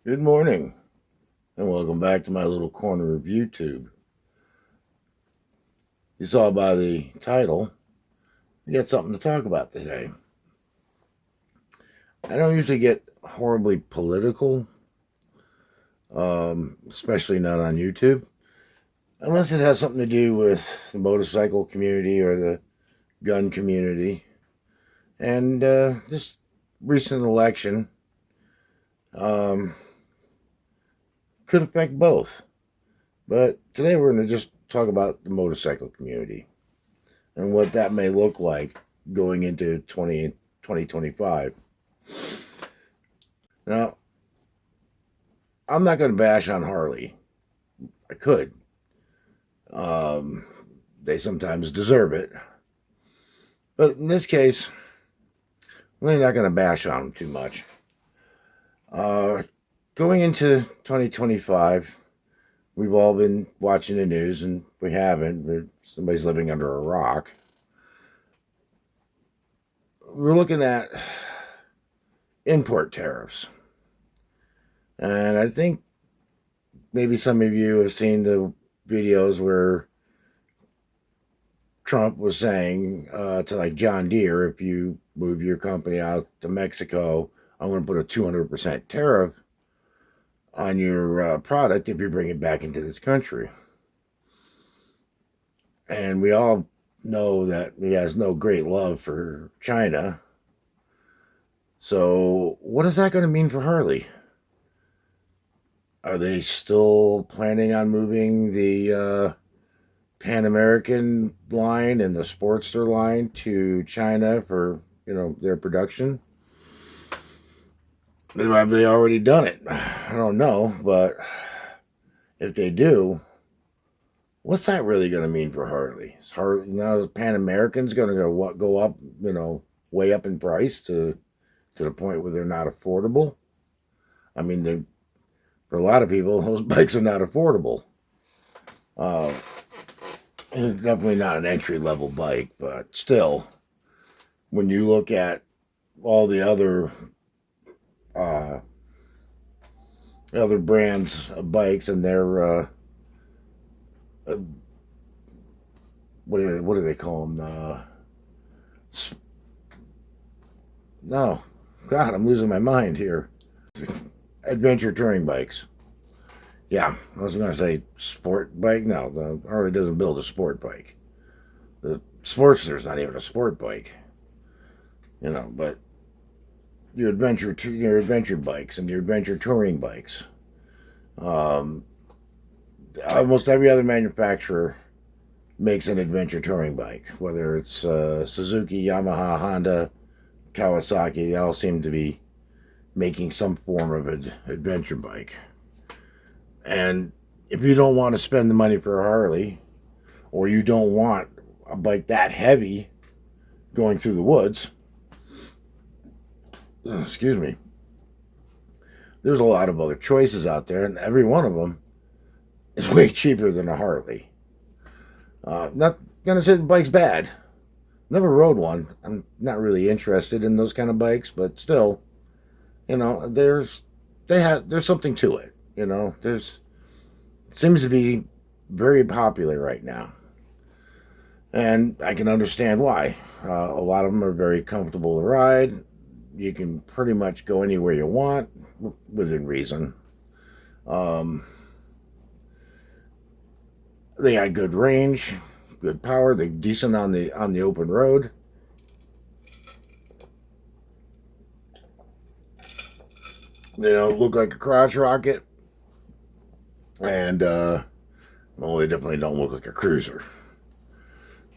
Good morning, and welcome back to my little corner of YouTube. You saw by the title, we got something to talk about today. I don't usually get horribly political, especially not on YouTube, unless it has something to do with the motorcycle community or the gun community. And this recent election could affect both. But today we're going to just talk about the motorcycle community and what that may look like going into 2025. Now, I'm not going to bash on Harley. I could. They sometimes deserve it. But in this case, I'm really not going to bash on them too much. Going into 2025, we've all been watching the news, and we haven't. Somebody's living under a rock. We're looking at import tariffs. And I think maybe some of you have seen the videos where Trump was saying to like John Deere, if you move your company out to Mexico, I'm going to put a 200% tariff on your product if you bring it back into this country. And we all know that he has no great love for China. So what is that going to mean for Harley? Are they still planning on moving the Pan American line and the Sportster line to China for, their production? Have they already done it? I don't know, but if they do, what's that really going to mean for Harley? Is Harley now Pan American's going to go up, way up in price to the point where they're not affordable? I mean, for a lot of people, those bikes are not affordable. It's definitely not an entry-level bike, but still, when you look at all the other brands of bikes and their what do they call them? No, God, I'm losing my mind here. Adventure touring bikes. Yeah, I was going to say sport bike. No, Harley doesn't build a sport bike. The Sportster's not even a sport bike. But your adventure bikes and your adventure touring bikes. Almost every other manufacturer makes an adventure touring bike, whether it's Suzuki, Yamaha, Honda, Kawasaki. They all seem to be making some form of an adventure bike. And if you don't want to spend the money for a Harley, or you don't want a bike that heavy going through the woods, excuse me, there's a lot of other choices out there, and every one of them is way cheaper than a Harley. Not gonna say the bike's bad. Never rode one. I'm not really interested in those kind of bikes, but still, there's something to it. It seems to be very popular right now, and I can understand why. A lot of them are very comfortable to ride. You can pretty much go anywhere you want within reason. They got good range, good power. They're decent on the open road. They don't look like a crotch rocket, and they definitely don't look like a cruiser.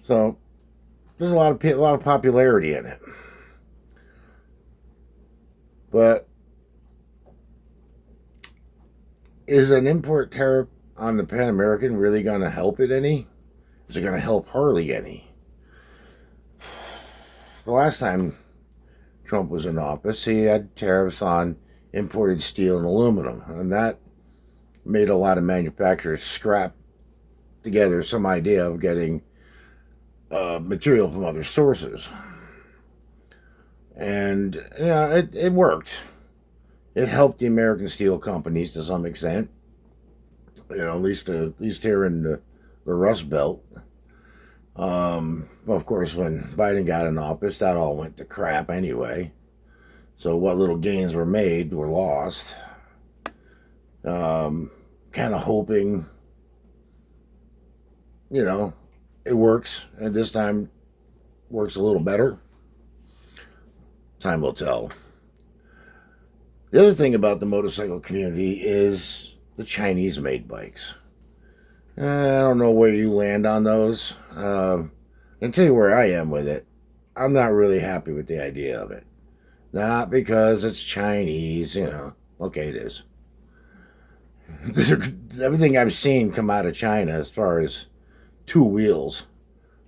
So there's a lot of popularity in it. But is an import tariff on the Pan American really going to help it any? Is it going to help Harley any? The last time Trump was in office, he had tariffs on imported steel and aluminum, and that made a lot of manufacturers scrap together some idea of getting material from other sources. And, it worked. it helped the American steel companies to some extent. At least here in the Rust Belt. Well, of course, when Biden got in office, that all went to crap anyway. So what little gains were made were lost. Kind of hoping, it works, and this time works a little better. Time will tell. The other thing about the motorcycle community is the Chinese-made bikes. I don't know where you land on those. I can tell you where I am with it. I'm not really happy with the idea of it. Not because it's Chinese, Okay, it is. Everything I've seen come out of China as far as two wheels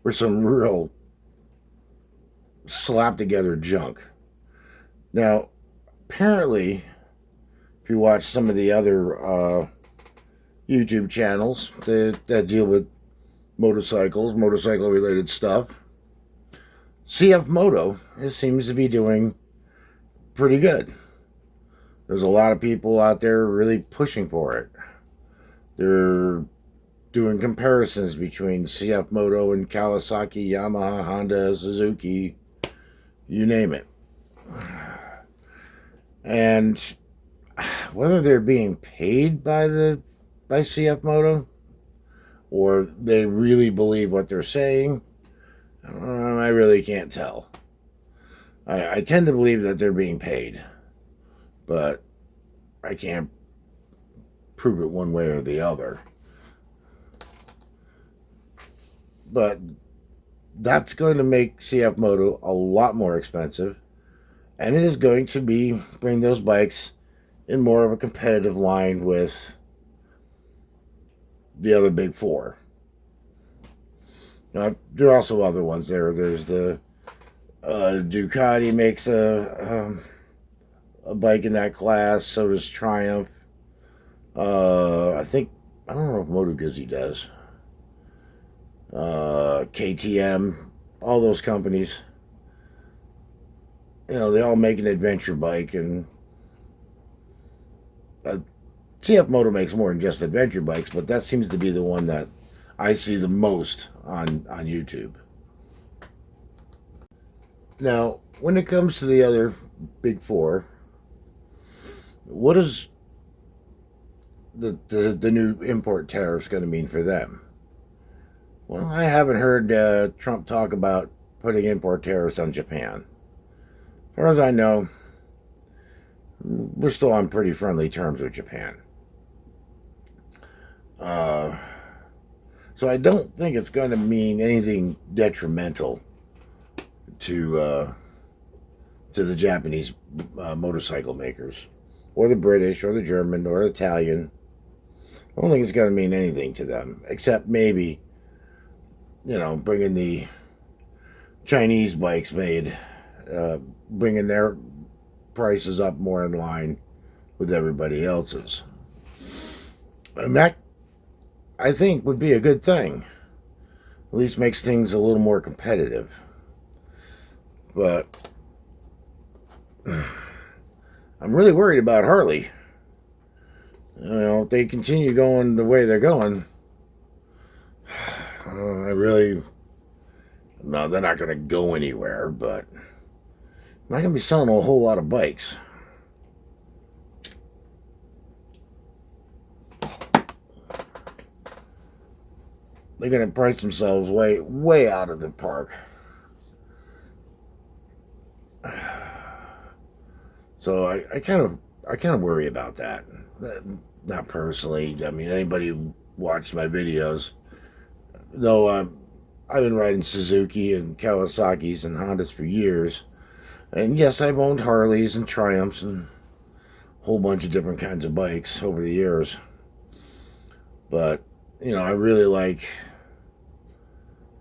were some real slap together junk. Now, apparently, if you watch some of the other YouTube channels that deal with motorcycles, motorcycle related stuff, CFmoto seems to be doing pretty good. There's a lot of people out there really pushing for it. They're doing comparisons between CFmoto and Kawasaki, Yamaha, Honda, Suzuki, you name it. And whether they're being paid by CFmoto or they really believe what they're saying, I really can't tell. I tend to believe that they're being paid, but I can't prove it one way or the other. But that's going to make CFmoto a lot more expensive, and it is going to bring those bikes in more of a competitive line with the other big four. Now, there are also other ones there. There's the Ducati makes a bike in that class. So does Triumph. I don't know if Moto Guzzi does. KTM, all those companies. They all make an adventure bike, and CFmoto makes more than just adventure bikes, but that seems to be the one that I see the most on YouTube. Now, when it comes to the other big four, what is the new import tariffs going to mean for them? Well, I haven't heard Trump talk about putting import tariffs on Japan. As far as I know, we're still on pretty friendly terms with Japan. So I don't think it's going to mean anything detrimental to the Japanese motorcycle makers, or the British, or the German, or Italian. I don't think it's going to mean anything to them, except maybe, bringing the Chinese bikes made, bringing their prices up more in line with everybody else's. And that, I think, would be a good thing. At least makes things a little more competitive. But I'm really worried about Harley. If they continue going the way they're going, no, they're not going to go anywhere, but they're not going to be selling a whole lot of bikes. They're going to price themselves way, way out of the park. So I kind of worry about that. Not personally. I mean, anybody who watched my videos, though, I've been riding Suzuki and Kawasaki's and Hondas for years. And yes, I've owned Harleys and Triumphs and a whole bunch of different kinds of bikes over the years. But, I really like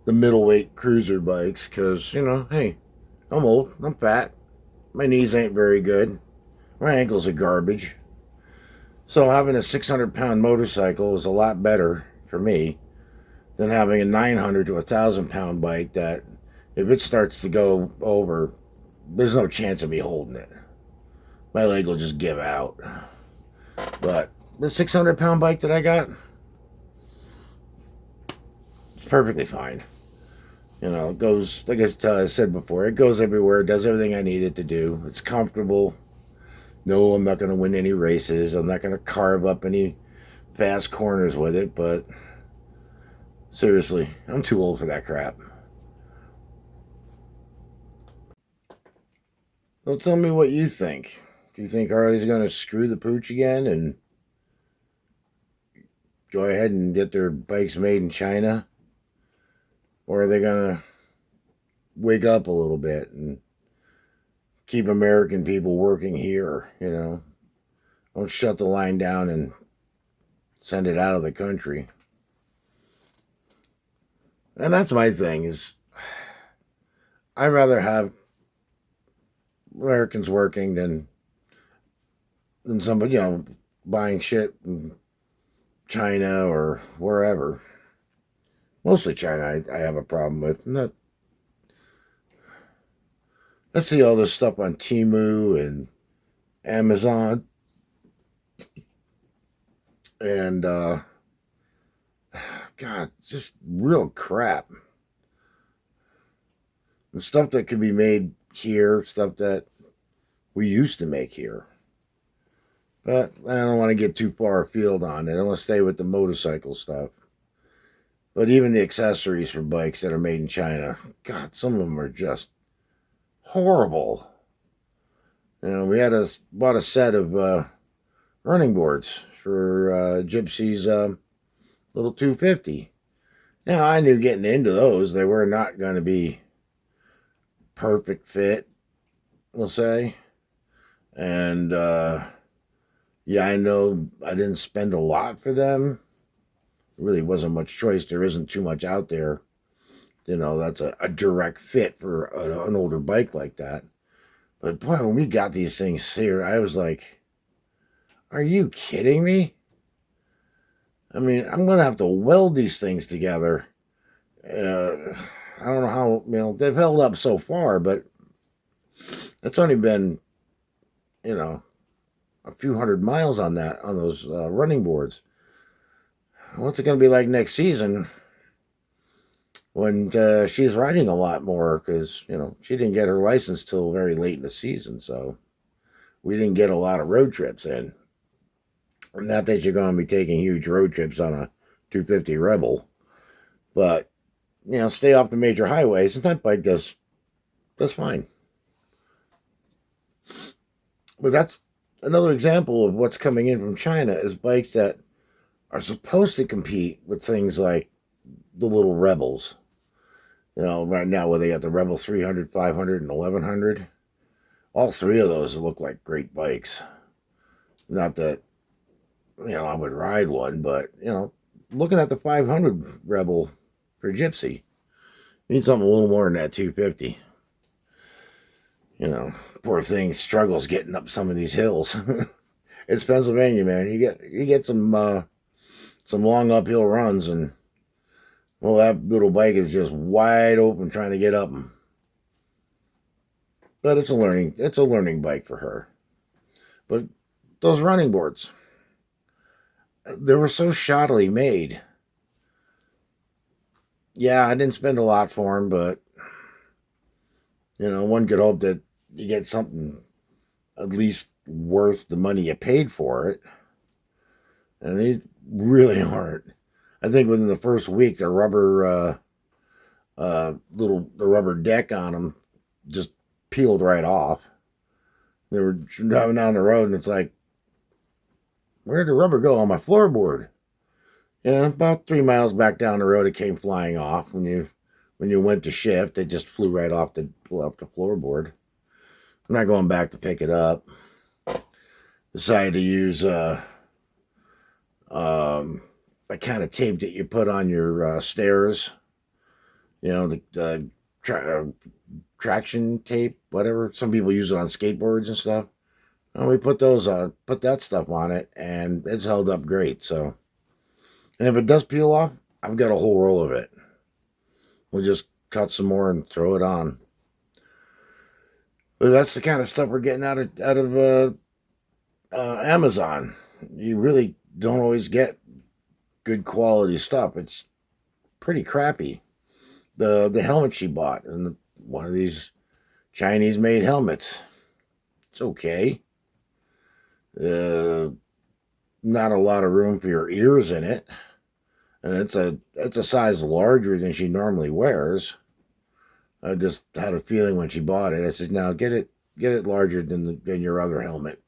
the middleweight cruiser bikes because, hey, I'm old, I'm fat, my knees ain't very good, my ankles are garbage. So having a 600-pound motorcycle is a lot better for me than having a 900 to 1,000-pound bike that, if it starts to go over, there's no chance of me holding it. my leg will just give out. But the 600-pound bike that I got, it's perfectly fine. You know, it goes, like I said before, it goes everywhere, it does everything I need it to do. It's comfortable. No, I'm not going to win any races. I'm not going to carve up any fast corners with it, but seriously, I'm too old for that crap. Well, tell me what you think. Do you think Harley's going to screw the pooch again and go ahead and get their bikes made in China? Or are they going to wake up a little bit and keep American people working here, you know? Don't shut the line down and send it out of the country. And that's my thing is I'd rather have Americans working than somebody, you know, buying shit in China or wherever. Mostly China I have a problem with. Not, I see all this stuff on Temu and Amazon and God, just real crap. The stuff that could be made here, stuff that we used to make here. But I don't want to get too far afield on it. I want to stay with the motorcycle stuff. But even the accessories for bikes that are made in China, God, some of them are just horrible. You know, we bought a set of running boards for Gypsy's little 250. Now, I knew getting into those, they were not going to be perfect fit, we'll say. And yeah, I know I didn't spend a lot for them. There really wasn't much choice. There isn't too much out there. You know, that's a direct fit for an older bike like that. But boy, when we got these things here, I was like, are you kidding me? I mean, I'm going to have to weld these things together. I don't know how, you know, they've held up so far, but it's only been, you know, a few hundred miles on those running boards. What's it going to be like next season when she's riding a lot more? Because, you know, she didn't get her license till very late in the season, so we didn't get a lot of road trips in. Not that you're going to be taking huge road trips on a 250 Rebel, but, you know, stay off the major highways, and that bike does fine. But that's another example of what's coming in from China is bikes that are supposed to compete with things like the little Rebels. You know, right now where they got the Rebel 300, 500, and 1100. All three of those look like great bikes. Not that, you know, I would ride one, but, you know, looking at the 500 Rebel for Gypsy, you need something a little more than that 250. You know, poor thing struggles getting up some of these hills. It's Pennsylvania, man. You get some long uphill runs, and well, that little bike is just wide open trying to get up them. But it's a learning bike for her. But those running boards, they were so shoddily made. Yeah, I didn't spend a lot for them, but you know, one could hope that you get something at least worth the money you paid for it. And they really aren't. I think within the first week, the rubber deck on them just peeled right off. They were driving down the road, and it's like, where'd the rubber go on my floorboard? Yeah, about 3 miles back down the road, it came flying off. When you went to shift, it just flew right off the floorboard. I'm not going back to pick it up. Decided to use a kind of tape that you put on your stairs. You know, the traction tape, whatever. Some people use it on skateboards and stuff. And we put that stuff on it, and it's held up great. So, and if it does peel off, I've got a whole roll of it. We'll just cut some more and throw it on. But that's the kind of stuff we're getting out of Amazon. You really don't always get good quality stuff. It's pretty crappy. The helmet she bought, and one of these Chinese made helmets. It's okay. Uh, Not a lot of room for your ears in it, and it's a size larger than she normally wears. I just had a feeling when she bought it. I said, "Now get it larger than your other helmet,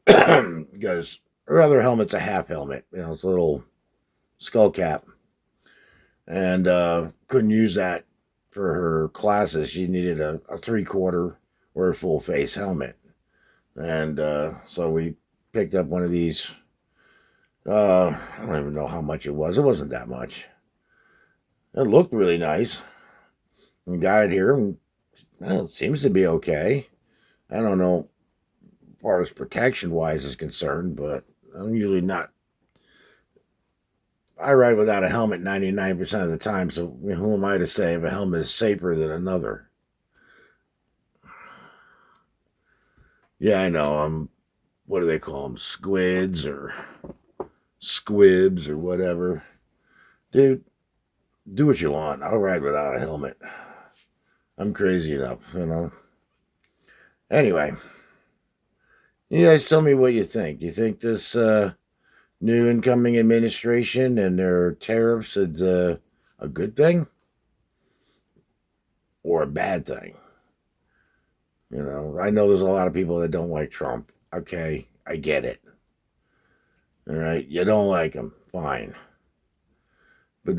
because her other helmet's a half helmet. You know, it's a little skull cap, and couldn't use that for her classes. She needed a 3/4 or a full face helmet, and so we picked up one of these. I don't even know how much it was. It wasn't that much. It looked really nice. We got it here, and well, it seems to be okay. I don't know as far as protection wise is concerned, but I'm usually not. I ride without a helmet 99% of the time, so who am I to say if a helmet is safer than another? Yeah, I know. What do they call them? Squids or squibs or whatever. Dude, do what you want. I'll ride without a helmet. I'm crazy enough. Anyway, you guys tell me what you think. You think this new incoming administration and their tariffs is a good thing or a bad thing? I know there's a lot of people that don't like Trump. Okay, I get it. All right, you don't like him, fine. But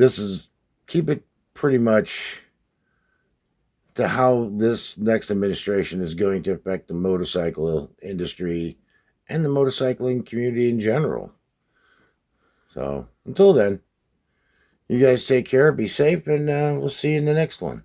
keep it pretty much to how this next administration is going to affect the motorcycle industry and the motorcycling community in general. So until then, you guys take care, be safe, and we'll see you in the next one.